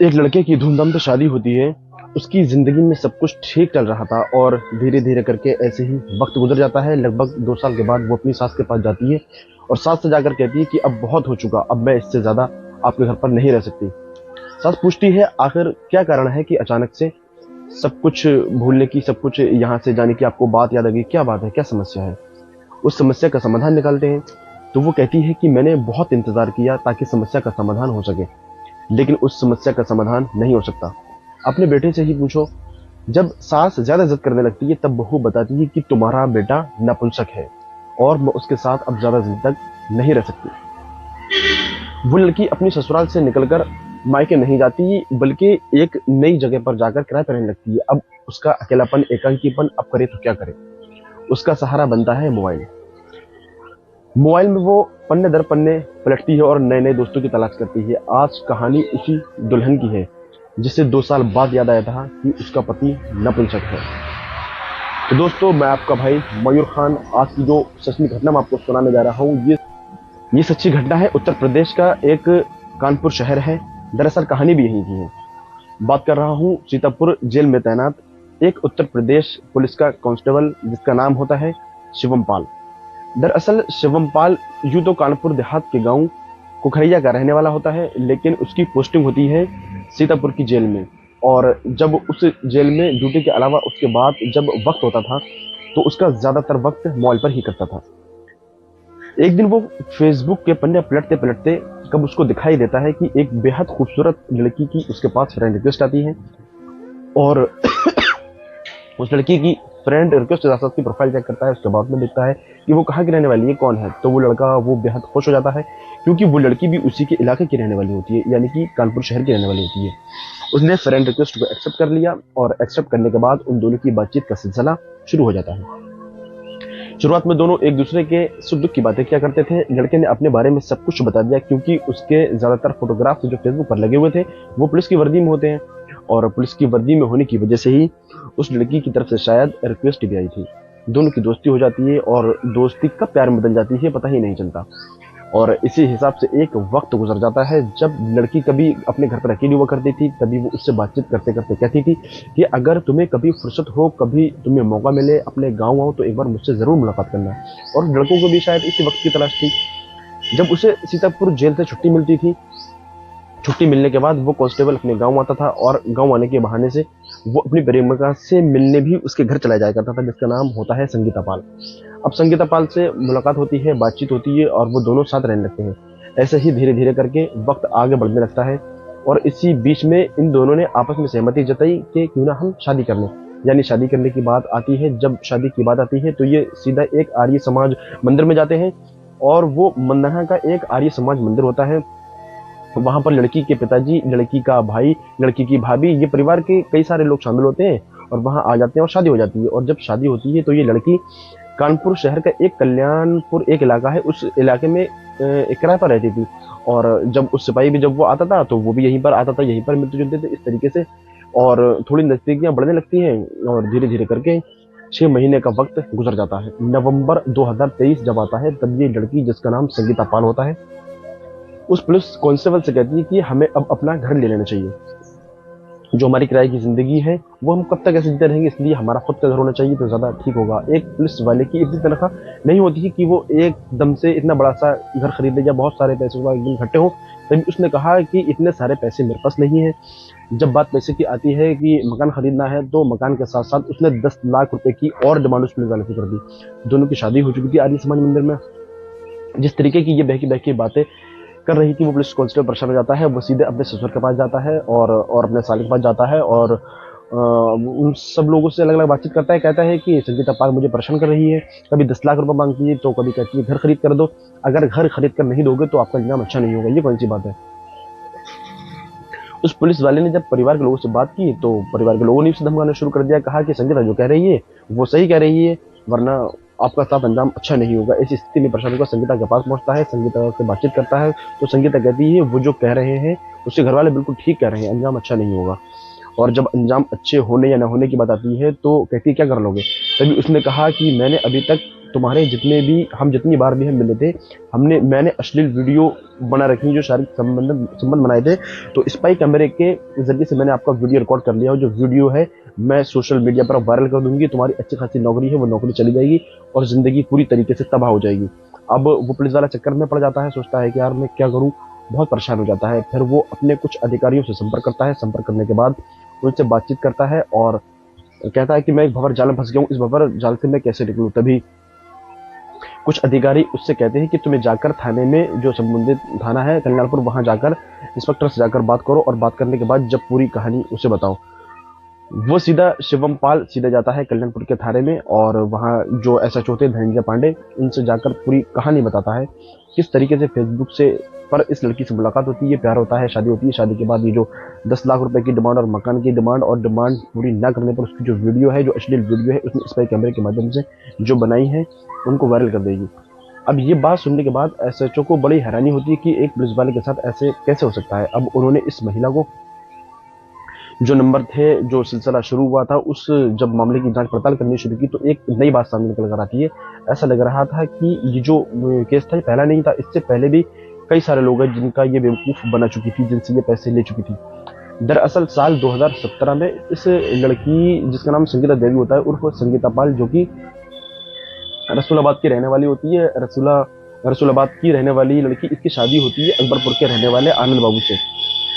एक लड़के की धूमधाम से शादी होती है। उसकी ज़िंदगी में सब कुछ ठीक चल रहा था और धीरे-धीरे करके ऐसे ही वक़्त गुज़र जाता है। लगभग 2 साल के बाद वो अपनी सास के पास जाती है और सास से जाकर कहती है कि अब बहुत हो चुका, अब मैं इससे ज़्यादा आपके घर पर नहीं रह सकती। सास पूछती है आखिर क्या कारण है कि अचानक से सब कुछ भूलने की, सब कुछ यहाँ से जाने की आपको बात याद आ गई, क्या बात है, क्या समस्या है? उस समस्या का समाधान निकालते हैं। तो वो कहती है कि मैंने बहुत इंतज़ार किया ताकि समस्या का समाधान हो सके, लेकिन उस समस्या का समाधान नहीं हो सकता। अपने बेटे से ही पूछो। जब सास ज्यादा जिद करने लगती है तब बहू बताती है कि तुम्हारा बेटा नपुंसक है और मैं उसके साथ अब ज्यादा दिन तक नहीं रह सकती। वो लड़की अपनी ससुराल से निकलकर मायके नहीं जाती बल्कि एक नई जगह पर जाकर किराए पर रहने लगती है। अब उसका अकेलापन, एकांकीपन, अब करे तो क्या करे। उसका सहारा बनता है मोबाइल। मोबाइल में वो पन्ने दर पन्ने पलटती है और नए नए दोस्तों की तलाश करती है। आज कहानी उसी दुल्हन की है जिसे 2 साल बाद याद आया था कि उसका पति नपुंसक है। तो दोस्तों, मैं आपका भाई मयूर खान आज की जो सच्ची घटना मैं आपको सुनाने जा रहा हूँ, ये सच्ची घटना है। उत्तर प्रदेश का एक कानपुर शहर है। दरअसल कहानी भी यहीं की है। बात कर रहा हूँ सीतापुर जेल में तैनात एक उत्तर प्रदेश पुलिस का कांस्टेबल जिसका नाम होता है शिवम पाल। दरअसल शिवम पाल यूं तो कानपुर देहात के गांव कुखरिया का रहने वाला होता है, लेकिन उसकी पोस्टिंग होती है सीतापुर की जेल में। और जब उस जेल में ड्यूटी के अलावा उसके बाद जब वक्त होता था तो उसका ज्यादातर वक्त मोबाइल पर ही करता था। एक दिन वो फेसबुक के पन्ने पलटते पलटते कब उसको दिखाई देता है कि एक बेहद खूबसूरत लड़की की उसके पास फ्रेंड रिक्वेस्ट आती है और उस लड़की की फ्रेंड रिक्वेस्ट के साथ उसकी प्रोफाइल चेक करता है। उसके बाद में देखता है कि वो कहाँ की रहने वाली है, कौन है। तो वो लड़का वो बेहद खुश हो जाता है क्योंकि वो लड़की भी उसी के इलाके की रहने वाली होती है, यानी कि कानपुर शहर की रहने वाली होती है। उसने फ्रेंड रिक्वेस्ट को एक्सेप्ट कर लिया और एक्सेप्ट करने के बाद उन दोनों की बातचीत का सिलसिला शुरू हो जाता है। शुरुआत में दोनों एक दूसरे के सुख दुख की बातें किया करते थे। लड़के ने अपने बारे में सब कुछ बता दिया क्योंकि उसके ज्यादातर फोटोग्राफ्स जो फेसबुक पर लगे हुए थे वो पुलिस की वर्दी में होते हैं और पुलिस की वर्दी में होने की वजह से ही उस लड़की की तरफ से शायद रिक्वेस्ट भी आई थी। दोनों की दोस्ती हो जाती है और दोस्ती कब प्यार में बदल जाती है पता ही नहीं चलता। और इसी हिसाब से एक वक्त गुजर जाता है। जब लड़की कभी अपने घर पर अकेली हुआ करती थी तभी वो उससे बातचीत करते करते कहती थी कि अगर तुम्हें कभी फुर्सत हो, कभी तुम्हें मौका मिले, अपने गाँव आओ तो एक बार मुझसे जरूर मुलाकात करना। और लड़कों को भी शायद इसी वक्त की तलाश थी। जब उसे सीतापुर जेल से छुट्टी मिलती थी, छुट्टी मिलने के बाद वो कांस्टेबल अपने गांव आता था और गांव आने के बहाने से वो अपनी प्रेमिका से मिलने भी उसके घर चला जाया करता था जिसका नाम होता है संगीता पाल। अब संगीता पाल से मुलाकात होती है, बातचीत होती है और वो दोनों साथ रहने लगते हैं। ऐसे ही धीरे धीरे करके वक्त आगे बढ़ने लगता है और इसी बीच में इन दोनों ने आपस में सहमति जताई कि क्यों ना हम शादी कर लें। यानी शादी करने की बात आती है। जब शादी की बात आती है तो ये सीधा एक आर्य समाज मंदिर में जाते हैं और वो मंदना का एक आर्य समाज मंदिर होता है। वहां पर लड़की के पिताजी, लड़की का भाई, लड़की की भाभी, ये परिवार के कई सारे लोग शामिल होते हैं और वहां आ जाते हैं और शादी हो जाती है। और जब शादी होती है तो ये लड़की कानपुर शहर का एक कल्याणपुर एक इलाका है, उस इलाके में एक किराए पर रहती थी। और जब उस सिपाही भी जब वो आता था तो वो भी यहीं पर आता था, यहीं पर मिलते जुलते थे इस तरीके से। और थोड़ी नजदीकियां बढ़ने लगती हैं और धीरे धीरे करके 6 महीने का वक्त गुजर जाता है। नवंबर 2023 जब आता है तब ये लड़की जिसका नाम संगीता पाल होता है उस पुलिस कांस्टेबल से कहती है कि हमें अब अपना घर ले लेना चाहिए। जो हमारी किराए की जिंदगी है वो हम कब तक ऐसे जीते रहेंगे, इसलिए हमारा खुद का घर होना चाहिए तो ज्यादा ठीक होगा। एक पुलिस वाले की इतनी तनख्वाह नहीं होती है कि वो एकदम से इतना बड़ा सा घर खरीदे या बहुत सारे पैसे एकदम इकट्ठे हो। तभी उसने कहा कि इतने सारे पैसे मेरे पास नहीं है। जब बात पैसे की आती है कि मकान खरीदना है तो मकान के साथ साथ उसने 10 लाख रुपए की और डिमांड उस पुलिस वाले से कर दी। दोनों की शादी हो चुकी थी आर्य समाज मंदिर में। जिस तरीके की ये बहकी बहकी बातें कर रही थी वो पुलिस कांस्टेबल परेशान हो जाता है। वो सीधे अपने ससुर के पास जाता है और अपने साले के पास जाता है और उन सब लोगों से अलग अलग बातचीत करता है। कहता है कि संगीता पाल मुझे परेशान कर रही है, कभी 10 लाख रुपए मांगती है तो कभी कहती है घर खरीद कर दो, अगर घर खरीद कर नहीं दोगे तो आपका इंतजाम अच्छा नहीं होगा। ये कौन सी बात है। उस पुलिस वाले ने जब परिवार के लोगों से बात की तो परिवार के लोगों ने उसे धमकाना शुरू कर दिया। कहा कि संगीता जो कह रही है वो सही कह रही है, वरना आपका साथ अंजाम अच्छा नहीं होगा। इस स्थिति में प्रशांत को संगीता के पास पहुंचता है, संगीता से बातचीत करता है तो संगीता कहती है वो जो कह रहे हैं उसके घर वाले बिल्कुल ठीक कह रहे हैं, अंजाम अच्छा नहीं होगा। और जब अंजाम अच्छे होने या न होने की बात आती है तो कहती है क्या कर लोगे। तभी उसने कहा कि मैंने अभी तक तुम्हारे जितने भी हम जितनी बार भी हम मिले थे, मैंने अश्लील वीडियो बना रखी है, जो शारीरिक संबंध बनाए थे। तो स्पाई कैमरे के जरिए से मैंने आपका वीडियो रिकॉर्ड कर लिया और जो वीडियो है मैं सोशल मीडिया पर वायरल कर दूंगी। तुम्हारी अच्छी खासी नौकरी है, वो नौकरी चली जाएगी और जिंदगी पूरी तरीके से तबाह हो जाएगी। अब वो पुलिस वाला चक्कर में पड़ जाता है, सोचता है कि यार मैं क्या करूं, बहुत परेशान हो जाता है। फिर वो अपने कुछ अधिकारियों से संपर्क करता है। संपर्क करने के बाद उनसे बातचीत करता है और कहता है कि मैं एक भंवर जाल में फंस गया हूँ, इस भंवर जाल से मैं कैसे निकलूं। तभी कुछ अधिकारी उससे कहते हैं कि तुम्हें जाकर थाने में, जो संबंधित थाना है कल्याणपुर, वहां जाकर इंस्पेक्टर से जाकर बात करो और बात करने के बाद जब पूरी कहानी उसे बताओ। वो सीधा शिवम पाल सीधा जाता है कल्याणपुर के थाने में और वहाँ जो एसएचओ होते हैं धनंजय पांडे, उनसे जाकर पूरी कहानी बताता है किस तरीके से फेसबुक से पर इस लड़की से मुलाकात होती है, प्यार होता है, शादी होती है। शादी के बाद ये जो 10 लाख रुपए की डिमांड और मकान की डिमांड और डिमांड पूरी ना करने पर उसकी जो वीडियो है, जो अश्लील वीडियो है, उसने स्पाई कैमरे के माध्यम से जो बनाई है उनको वायरल कर देगी। अब ये बात सुनने के बाद एसएचओ को बड़ी हैरानी होती है कि एक पुलिस वाले के साथ ऐसे कैसे हो सकता है। अब उन्होंने इस महिला को जो नंबर थे, जो सिलसिला शुरू हुआ था, उस जब मामले की जांच पड़ताल करनी शुरू की तो एक नई बात सामने निकल कर आती है। ऐसा लग रहा था कि ये जो केस था ये पहला नहीं था, इससे पहले भी कई सारे लोग हैं जिनका ये बेवकूफ बना चुकी थी, जिनसे ये पैसे ले चुकी थी। दरअसल साल 2017 में इस लड़की, जिसका नाम संगीता देवी होता है उर्फ संगीता पाल, जो कि रसूलाबाद की रहने वाली होती है, रसूलाबाद की रहने वाली लड़की, इसकी शादी होती है अकबरपुर के रहने वाले आनंद बाबू से।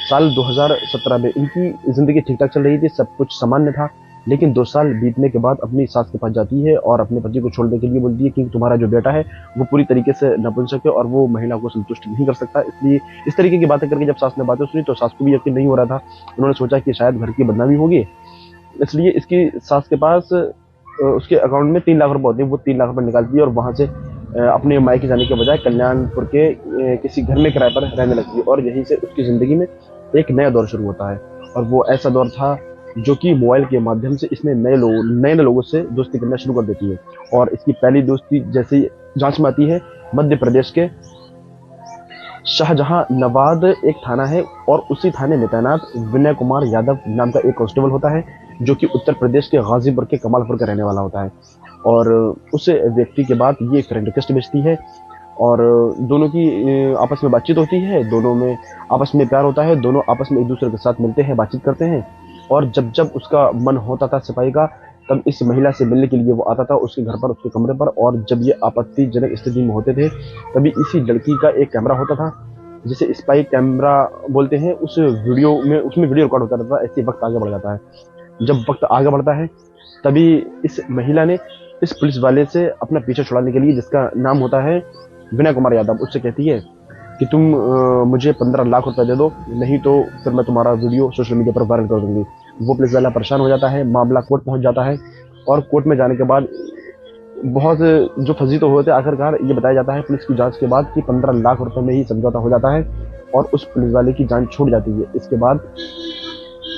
साल 2017 में इनकी जिंदगी ठीक ठाक चल रही थी, सब कुछ सामान्य था। लेकिन 2 साल बीतने के बाद अपनी सास के पास जाती है और अपने पति को छोड़ने के लिए बोलती है कि तुम्हारा जो बेटा है वो पूरी तरीके से नपुंसक है और वो महिला को संतुष्ट नहीं कर सकता। इसलिए इस तरीके की बातें करके जब सास ने बातें सुनी तो सास को भी यकीन नहीं हो रहा था। उन्होंने सोचा कि शायद घर की बदनामी होगी, इसलिए इसकी सास के पास उसके अकाउंट में 3 लाख रुपए होते हैं, वो 3 लाख रुपए निकालती है और वहां से अपने मायके जाने के बजाय कल्याणपुर के किसी घर में किराए पर रहने लगती है और यहीं से उसकी जिंदगी में एक नया दौर शुरू होता है। और वो ऐसा दौर था जो कि मोबाइल के माध्यम से इसने नए लोगों से दोस्ती करना शुरू कर देती है। और इसकी पहली दोस्ती जैसे ही जांच में आती है, मध्य प्रदेश के शाहजहां नवाद एक थाना है और उसी थाने में तैनात विनय कुमार यादव नाम का एक कांस्टेबल होता है, जो कि उत्तर प्रदेश के गाजीपुर के कमालपुर का रहने वाला होता है। और उस व्यक्ति के बाद ये फ्रेंड रिक्वेस्ट भेजती है और दोनों की आपस में बातचीत होती है, दोनों में आपस में प्यार होता है, दोनों आपस में एक दूसरे के साथ मिलते हैं, बातचीत करते हैं। और जब जब उसका मन होता था सिपाही का, तब इस महिला से मिलने के लिए वो आता था उसके घर पर, उसके कमरे पर। और जब ये आपत्तिजनक स्थिति में होते थे तभी इसी लड़की का एक कैमरा होता था, जिसे स्पाई कैमरा बोलते हैं, उस वीडियो में उसमें वीडियो रिकॉर्ड होता रहता है। ऐसे वक्त आगे बढ़ जाता है। जब वक्त आगे बढ़ता है तभी इस महिला ने इस पुलिस वाले से अपना पीछा छुड़ाने के लिए, जिसका नाम होता है विनय कुमार यादव, उससे कहती है कि तुम मुझे 15 लाख रुपए दे दो, नहीं तो फिर मैं तुम्हारा वीडियो सोशल मीडिया पर वायरल कर दूंगी। वो पुलिस वाला परेशान हो जाता है, मामला कोर्ट पहुंच जाता है और कोर्ट में जाने के बाद बहुत जो फंसी तो होते, आखिरकार ये बताया जाता है पुलिस की जांच के बाद कि 15 लाख रुपए में ही समझौता हो जाता है और उस पुलिस वाले की जान छूट जाती है। इसके बाद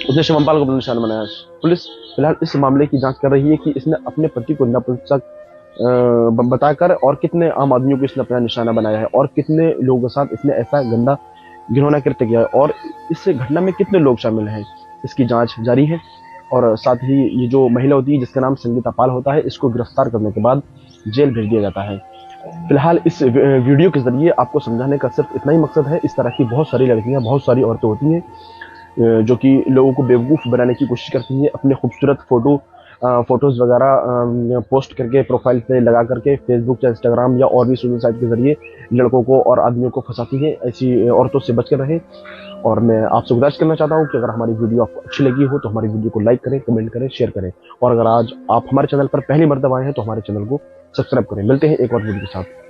उसने शिवमपाल को निशाना बनाया। पुलिस फिलहाल इस मामले की जांच कर रही है कि इसने अपने पति को नपुंसक बताकर और कितने आम आदमियों को इसने अपना निशाना बनाया है और कितने लोगों के साथ इसने ऐसा गंदा घिनौना कृत्य किया है और इस घटना में कितने लोग शामिल हैं, इसकी जांच जारी है। और साथ ही ये जो महिला होती है जिसका नाम संगीता पाल होता है, इसको गिरफ्तार करने के बाद जेल भेज दिया जाता है। फिलहाल इस वीडियो के जरिए आपको समझाने का सिर्फ इतना ही मकसद है। इस तरह की बहुत सारी लड़कियां, बहुत सारी औरतें होती हैं जो कि लोगों को बेवकूफ़ बनाने की कोशिश करती हैं, अपने खूबसूरत फोटोज़ वगैरह पोस्ट करके प्रोफाइल पे लगा करके फेसबुक या इंस्टाग्राम या और भी सोशल साइट के जरिए लड़कों को और आदमियों को फंसाती हैं। ऐसी औरतों से बचकर रहें। और मैं आपसे गुजारिश करना चाहता हूँ कि अगर हमारी वीडियो आपको अच्छी लगी हो तो हमारी वीडियो को लाइक करें, कमेंट करें, शेयर करें। और अगर आज आप हमारे चैनल पर पहली मर्तबा आए हैं तो हमारे चैनल को सब्सक्राइब करें। मिलते हैं एक और वीडियो के साथ।